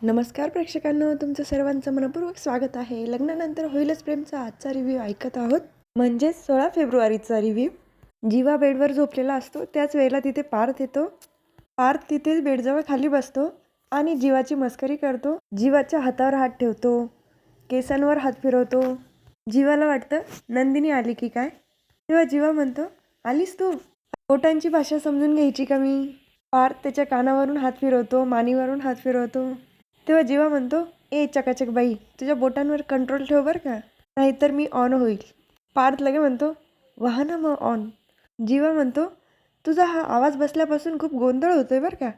नमस्कार प्रेक्षकांनो, तुमचं सर्वांचं मनपूर्वक स्वागत आहे. लग्नानंतर होईलच प्रेमचा आजचा रिव्ह्यू ऐकत आहोत. म्हणजेच 16 फेब्रुवारीचा रिव्ह्यू. जीवा बेडवर झोपलेला असतो. त्याच वेळेला तिथे पार्थ येतो. पार्थ तिथे बेडजवळ खाली बसतो आणि जीवाची मस्करी करतो. जीवाच्या हातावर हात ठेवतो, केसांवर हात फिरवतो. जीवाला वाटतं नंदिनी आली की काय. तेव्हा जीवा म्हणतो, आलीस तू? बोटांची भाषा समजून घ्यायची का मी? पार्थ त्याच्या कानावरून हात फिरवतो, मानेवरून हात फिरवतो. तेव्हा जीवा म्हणतो, ए चकाचक बाई, तुझ्या बोटांवर कंट्रोल ठेव बरं का, नाहीतर मी ऑन होईल. पार्थ लगे म्हणतो, व्हा ना मग ऑन. जीवा म्हणतो, तुझा हा आवाज बसल्यापासून खूप गोंधळ होतोय बरं का.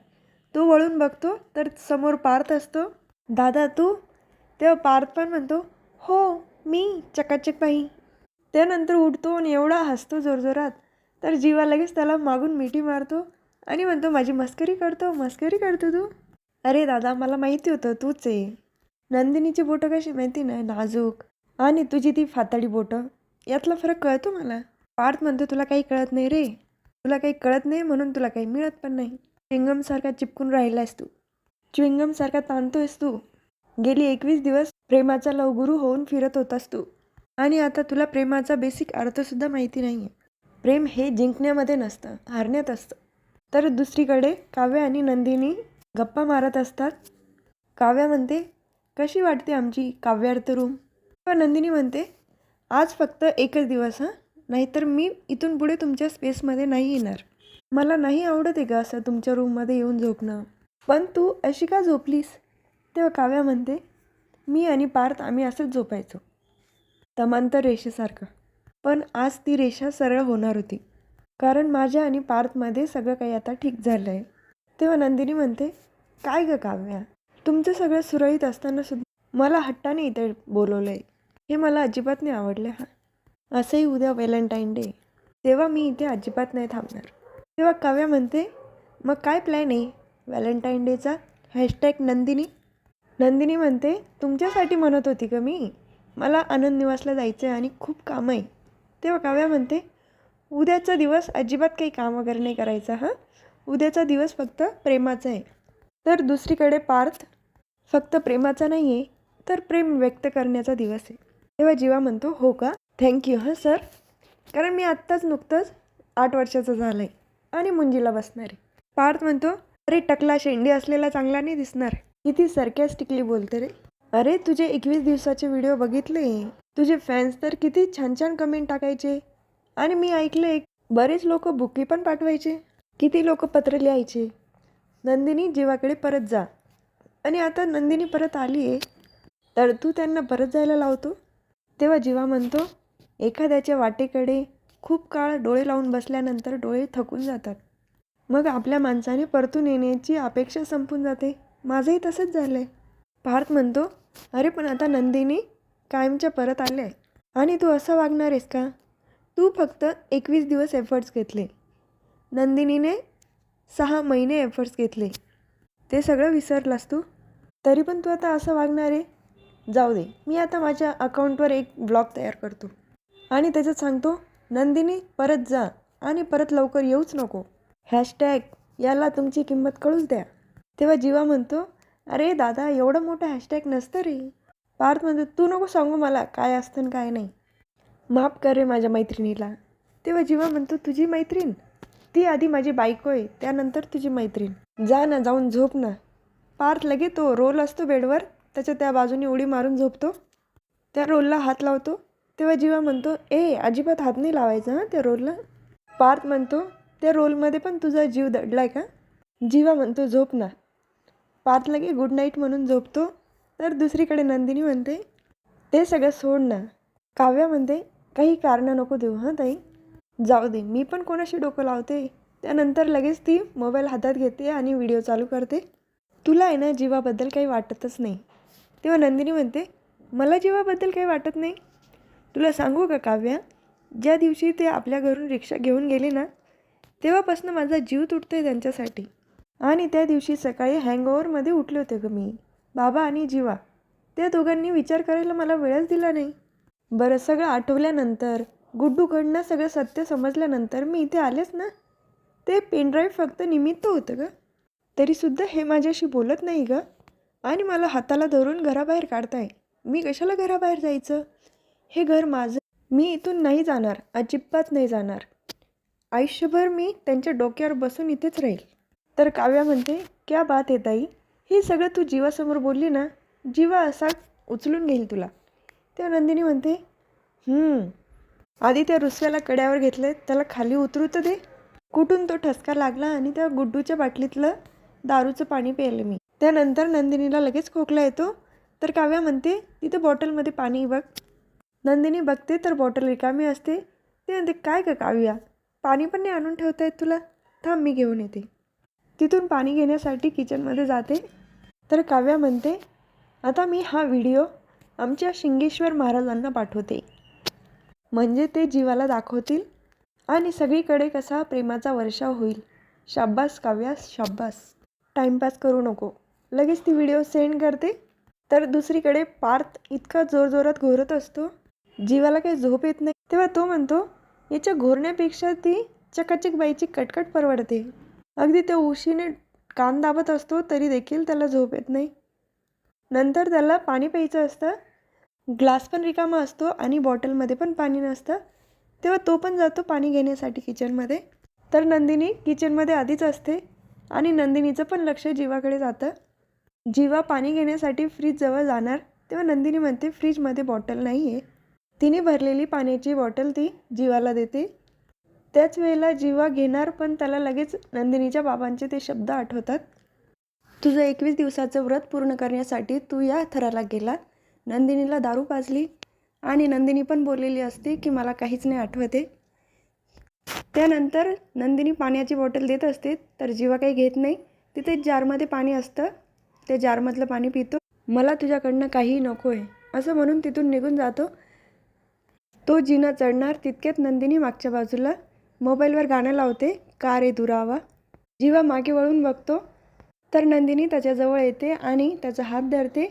तो वळून बघतो तर समोर पार्थ असतो. दादा तू? तेव्हा पार्थ पण म्हणतो, हो मी चकाचक बाई. त्यानंतर उठतो आणि एवढा हसतो जोरजोरात, तर जीवा लगेच त्याला मागून मिठी मारतो आणि म्हणतो, माझी मस्करी करतो तू? अरे दादा, मला माहिती होतं तूच आहे. नंदिनीची बोटं कशी माहिती ना, नाजूक, आणि तुझी ती फाताडी बोटं, यातला फरक कळतो मला. पार्थ म्हणतो, तुला काही कळत नाही रे, तुला काही कळत नाही म्हणून तुला काही मिळत पण नाही. च्युइंगमसारखा चिपकून राहिलायस तू, च्युइंगमसारखा ताणतोयस तू. गेली 21 दिवस प्रेमाचा लवगुरू होऊन फिरत होतास तू, आणि आता तुला प्रेमाचा बेसिक अर्थसुद्धा माहिती नाही आहे. प्रेम हे जिंकण्यामध्ये नसतं, हारण्यात असतं. तर दुसरीकडे काव्या आणि नंदिनी गप्पा मारत असतात. काव्या म्हणते, कशी वाटते आमची काव्यार्थ रूम? पण नंदिनी म्हणते, आज फक्त एकच दिवस हां, नाहीतर मी इथून पुढे तुमच्या स्पेसमध्ये नाही येणार. मला नाही आवडत आहे का असं तुमच्या रूममध्ये येऊन झोपणं. पण तू अशी का झोपलीस? तेव्हा काव्या म्हणते, मी आणि पार्थ आम्ही असंच झोपायचो, समांतर रेषेसारखं. पण आज ती रेषा सरळ होणार होती, कारण माझ्या आणि पार्थमध्ये सगळं काही आता ठीक झालं आहे. तेव्हा नंदिनी म्हणते, काय गं काव्या, तुमचं सगळं सुरळीत असताना सुद्धा मला हट्टाने इथे बोलवलं आहे, हे मला अजिबात नाही आवडलं हां. असंही उद्या व्हॅलेंटाईन डे, तेव्हा मी इथे अजिबात नाही थांबणार. तेव्हा काव्या म्हणते, मग काय प्लॅन आहे व्हॅलेंटाईन डेचा? #नंदिनी. नंदिनी म्हणते, तुमच्यासाठी म्हणत होती का मी? मला आनंद निवासला जायचं आहे आणि खूप कामं आहे. तेव्हा काव्या म्हणते, उद्याचा दिवस अजिबात काही काम वगैरे नाही करायचं हां, उद्याचा दिवस फक्त प्रेमाचा आहे. तर दुसरीकडे पार्थ फक्त प्रेमाचा नाही आहे, तर प्रेम व्यक्त करण्याचा दिवस आहे. तेव्हा जीवा म्हणतो, हो का, थँक्यू हां सर, कारण मी आत्ताच नुकतंच 8 वर्षाचं झालं आहे आणि मुंजीला बसणार आहे. पार्थ म्हणतो, अरे टकला शेंडी असलेला चांगला नाही दिसणार. किती सरकॅस्टिकली बोलते रे. अरे तुझे 21 दिवसाचे व्हिडिओ बघितले, तुझे फॅन्स तर किती छान छान कमेंट टाकायचे, आणि मी ऐकले बरेच लोक बुके पण पाठवायचे, किती लोक पत्र लिहायचे. नंदिनी जीवाकडे परत जा. आणि आता नंदिनी परत आली आहे, तर तू त्यांना परत जायला लावतो. तेव्हा जीवा म्हणतो, एखाद्याच्या वाटेकडे खूप काळ डोळे लावून बसल्यानंतर डोळे थकून जातात, मग आपल्या माणसाने परतून येण्याची अपेक्षा संपून जाते. माझंही तसंच झालं आहे. पार्थ म्हणतो, अरे पण आता नंदिनी कायमच्या परत आल्या आहे, आणि तू असं वागणार आहेस का? तू फक्त 21 दिवस एफर्ट्स घेतले, नंदिनीने 6 महिने एफर्ट्स घेतले, ते सगळं विसरलास तू, तरी पण तू आता असं वागणार आहे? जाऊ दे, मी आता माझ्या अकाउंटवर एक ब्लॉग तयार करतो आणि त्याच्यात सांगतो, नंदिनी परत जा आणि परत लवकर येऊच नको. याला तुमची किंमत कळूच द्या. तेव्हा जीवा म्हणतो, अरे दादा, एवढं मोठं हॅशटॅग नसतं रे. पार्थ म्हणतो, तू नको सांगू मला काय असतं आणि काय नाही. माफ कर रे माझ्या मैत्रिणीला. तेव्हा जीवा म्हणतो, तुझी मैत्रीण? ती आधी माझी बायको आहे, त्यानंतर तुझी मैत्रीण. जा ना, जाऊन झोप ना. पार्थ लगे तो रोल असतो बेडवर, त्याच्या त्या बाजूने उडी मारून झोपतो. त्या रोलला हात लावतो. तेव्हा जीवा म्हणतो, ए अजिबात हात नाही लावायचा हां त्या रोलला. पार्थ म्हणतो, त्या रोलमध्ये पण तुझा जीव दडलाय का? जीवा म्हणतो, झोप ना. पार्थ लगे गुड नाईट म्हणून झोपतो. तर दुसरीकडे नंदिनी म्हणते, ते सगळं सोड ना. काव्या म्हणते, काही कारणं नको देऊ हां ताई, जाऊ दे, मी पण कोणाशी डोकं लावते. त्यानंतर लगेच ती मोबाईल हातात घेते आणि व्हिडिओ चालू करते. तुला आहे ना जीवाबद्दल काही वाटतच नाही. तेव्हा नंदिनी म्हणते, मला जीवाबद्दल काही वाटत नाही? तुला सांगू का काव्या, ज्या दिवशी ते आपल्या घरून रिक्षा घेऊन गेले ना, तेव्हापासून माझा जीव तुटतो आहे त्यांच्यासाठी. आणि त्या दिवशी सकाळी हँगओव्हरमध्ये उठले होते ग मी, बाबा आणि जीवा, त्या दोघांनी विचार करायला मला वेळच दिला नाही. बरं, सगळं आठवल्यानंतर, गुड्डूकडनं सगळं सत्य समजल्यानंतर मी इथे आलेच ना. ते पेनड्राईव्ह फक्त निमित्त होतं ग, तरीसुद्धा हे माझ्याशी बोलत नाही ग. आणि मला हाताला धरून घराबाहेर काढताय. मी कशाला घराबाहेर जायचं? हे घर माझं. मी इथून नाही जाणार, अजिबात नाही जाणार. आयुष्यभर मी त्यांच्या डोक्यावर बसून इथेच राहील. तर काव्या म्हणते, क्या बात आहे ताई, हे सगळं तू जीवासमोर बोलली ना, जीवा असा उचलून घेईल तुला. तेव्हा नंदिनी म्हणते, आधी त्या रुसव्याला कड्यावर घेतले, त्याला खाली उतरू तर दे. कुठून तो ठसका लागला आणि त्या गुड्डूच्या बाटलीतलं दारूचं पाणी प्यायलं मी. त्यानंतर नंदिनीला लगेच खोकला येतो. तर काव्या म्हणते, तिथे बॉटलमध्ये पाणी बघ. नंदिनी बघते तर बॉटल रिकामी असते. ते म्हणते, काय का काव्या, पाणी पण नाही आणून ठेवता येत तुला? थांब मी घेऊन येते. तिथून पाणी घेण्यासाठी किचनमध्ये जाते. तर काव्या म्हणते, आता मी हा व्हिडिओ आमच्या शिंगेश्वर महाराजांना पाठवते, म्हणजे ते जीवाला दाखवतील आणि सगळीकडे कसा प्रेमाचा वर्षाव होईल. शाब्बास काव्या, शाब्बास. टाईमपास करू नको. लगेच ती व्हिडिओ सेंड करते. तर दुसरीकडे पार्थ इतका जोरजोरात घोरत असतो, जीवाला काही झोप येत नाही. तेव्हा तो म्हणतो, याच्या घोरण्यापेक्षा ती चकाचक बाईची कटकट परवडते. अगदी त्या उशीने कान दाबत असतो तरी देखील त्याला झोप येत नाही. नंतर त्याला पाणी प्यायचं असतं. ग्लास पण रिकामा असतो आणि बॉटलमध्ये पण पाणी नसतं. तेव्हा तो पण जातो पाणी घेण्यासाठी किचनमध्ये. तर नंदिनी किचनमध्ये आधीच असते आणि नंदिनीचं पण लक्ष जीवाकडे जातं. जीवा पाणी घेण्यासाठी फ्रीजजवळ जाणार. तेव्हा नंदिनी म्हणते, फ्रीजमध्ये बॉटल नाही आहे. तिने भरलेली पाण्याची बॉटल ती जीवाला देते. त्याच वेळेला जीवा घेणार, पण त्याला लगेच नंदिनीच्या बाबांचे ते शब्द आठवतात. तुझं 21 दिवसाचं व्रत पूर्ण करण्यासाठी तू या थराला गेला. नंदिनीला दारू पाजली आणि नंदिनी पण बोललेली असते की मला काहीच नाही आठवते. त्यानंतर नंदिनी पाण्याची बॉटल देत असते तर जीवा काही घेत नाही. तिथे जारमध्ये पाणी असतं, त्या जारमधलं पाणी पितो. मला तुझ्याकडनं काहीही नको आहे असं म्हणून तिथून निघून जातो. तो जिना चढणार तितक्यात नंदिनी मागच्या बाजूला मोबाईलवर गाणं लावते, का रे दुरावा. जीवा मागे वळून बघतो तर नंदिनी त्याच्याजवळ येते आणि त्याचा हात धरते.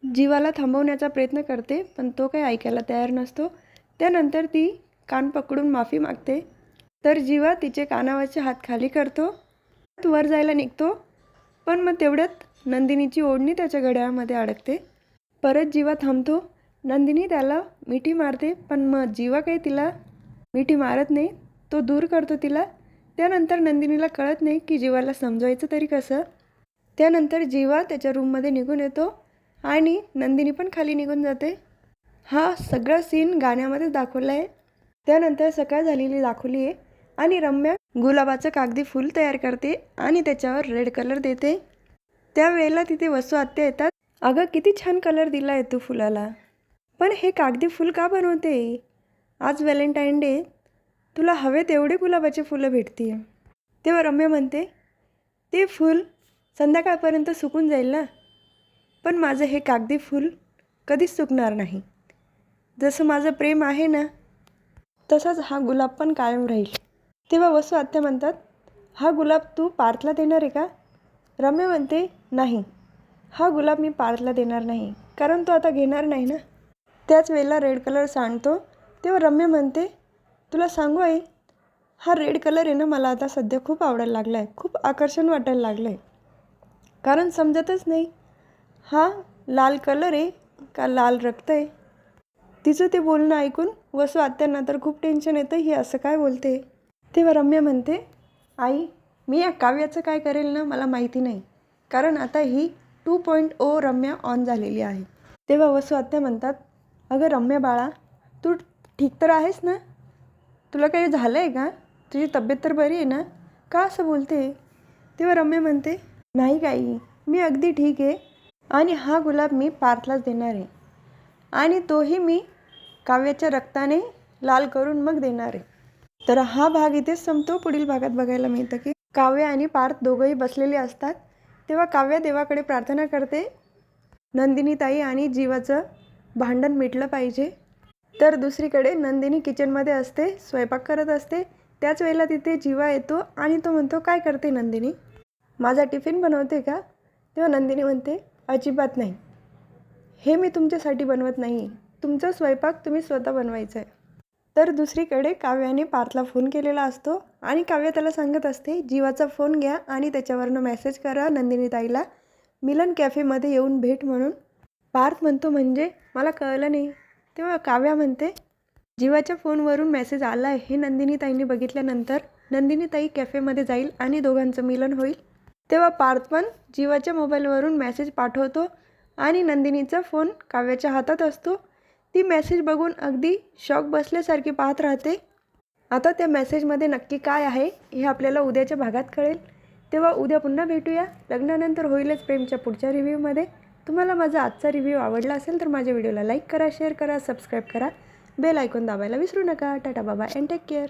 जीवाला थांबवण्याचा प्रयत्न करते पण तो काही ऐकायला तयार नसतो. त्यानंतर ती कान पकडून माफी मागते. तर जीवा तिचे कानावरचे हात खाली करतो, वर जायला निघतो. पण मग तेवढ्यात नंदिनीची ओढणी त्याच्या घड्याळामध्ये अडकते. परत जीवा थांबतो. नंदिनी त्याला मिठी मारते पण मग जीवा काही तिला मिठी मारत नाही, तो दूर करतो तिला. त्यानंतर नंदिनीला कळत नाही की जीवाला समजवायचं तरी कसं. त्यानंतर जीवा त्याच्या रूममध्ये निघून येतो आणि नंदिनी पण खाली निघून जाते. हा सगळा सीन गाण्यामध्ये दाखवला आहे. त्यानंतर सकाळ झालेली दाखवली आहे आणि रम्या गुलाबाचं कागदी फूल तयार करते आणि त्याच्यावर रेड कलर देते. त्यावेळेला तिथे वसू आत्या येतात. अगं किती छान कलर दिला आहे तू फुलाला, पण हे कागदी फूल का बनवते? आज व्हॅलेंटाईन डे, तुला हवे तेवढे गुलाबाचे फुलं भेटतील. तेव्हा रम्या म्हणते, ते फूल संध्याकाळपर्यंत सुकून जाईल ना, पण माझं हे कागदी फूल कधीच सुकणार नाही. जसं माझं प्रेम आहे ना, तसाच हा गुलाब पण कायम राहील. तेव्हा वसू आत्या म्हणतात, हा गुलाब तू पार्थला देणार आहे का? रम्या म्हणते, नाही, हा गुलाब मी पार्थला देणार नाही, कारण तो आता घेणार नाही ना. त्याच वेळेला रेड कलर सांडतो. तेव्हा रम्या म्हणते, तुला सांगू आई, हा रेड कलर आहे ना, मला आता सध्या खूप आवडायला लागला आहे, खूप आकर्षण वाटायला लागलं आहे. कारण समजतच नाही हा लाल कलर आहे का लाल रक्त आहे. तिचं ते बोलणं ऐकून वसू आत्यांना तर खूप टेन्शन येतं, ही असं काय बोलते. तेव्हा रम्या म्हणते, आई मी या काव्याचं काय करेल ना मला माहिती नाही, कारण आता ही 2.0 रम्या ऑन झालेली आहे. तेव्हा वसू आत्या म्हणतात, अगं रम्या बाळा, तू ठीक तर आहेस ना? तुला काही झालं आहे का? तुझी तब्येत तर बरी आहे ना? का असं बोलते? तेव्हा रम्या म्हणते, नाही काही, मी अगदी ठीक आहे आणि हा गुलाब मी पार्थलाच देणार आहे आणि तोही मी काव्याच्या रक्ताने लाल करून मग देणार आहे. तर हा भाग इथेच संपतो. पुढील भागात बघायला मिळतं की काव्य आणि पार्थ दोघंही बसलेले असतात. तेव्हा काव्य देवाकडे प्रार्थना करते, नंदिनी ताई आणि जीवाचं भांडण मिटलं पाहिजे. तर दुसरीकडे नंदिनी किचनमध्ये असते, स्वयंपाक करत असते. त्याच वेळेला तिथे जीवा येतो आणि तो म्हणतो, काय करते नंदिनी? माझा टिफिन बनवते का? तेव्हा नंदिनी म्हणते, अजिबात नाही, हे मी तुमच्यासाठी बनवत नाही, तुमचा स्वयंपाक तुम्ही स्वतः बनवायचा आहे. तर दुसरीकडे काव्याने पार्थला फोन केलेला असतो आणि काव्य त्याला सांगत असते, जीवाचा फोन घ्या आणि त्याच्यावरनं मेसेज करा नंदिनी ताईला, मिलन कॅफेमध्ये येऊन भेट म्हणून. पार्थ म्हणतो म्हणजे मला कळलं नाही. तेव्हा काव्या म्हणते जीवाच्या फोनवरून मेसेज आला आहे हे नंदिनीताईंनी बघितल्यानंतर नंदिनीताई कॅफेमध्ये जाईल आणि दोघांचं मिलन होईल. तेव्हा पार्थ पण जीवाच्या मोबाईलवरून मेसेज पाठवतो आणि नंदिनीचा फोन काव्याच्या हातात असतो. ती मेसेज बघून अगदी शॉक बसल्यासारखी पाहत राहते. आता त्या मेसेजमध्ये नक्की काय आहे हे आपल्याला उद्याच्या भागात कळेल. तेव्हा उद्या पुन्हा भेटूया लग्नानंतर होईलच प्रेमच्या पुढच्या रिव्ह्यूमध्ये. तुम्हाला माझा आजचा रिव्ह्यू आवडला असेल तर माझ्या व्हिडिओला लाईक करा, शेअर करा, सबस्क्राईब करा, बेल आयकॉन दाबायला विसरू नका. टाटा बाबा अँड टेक केअर.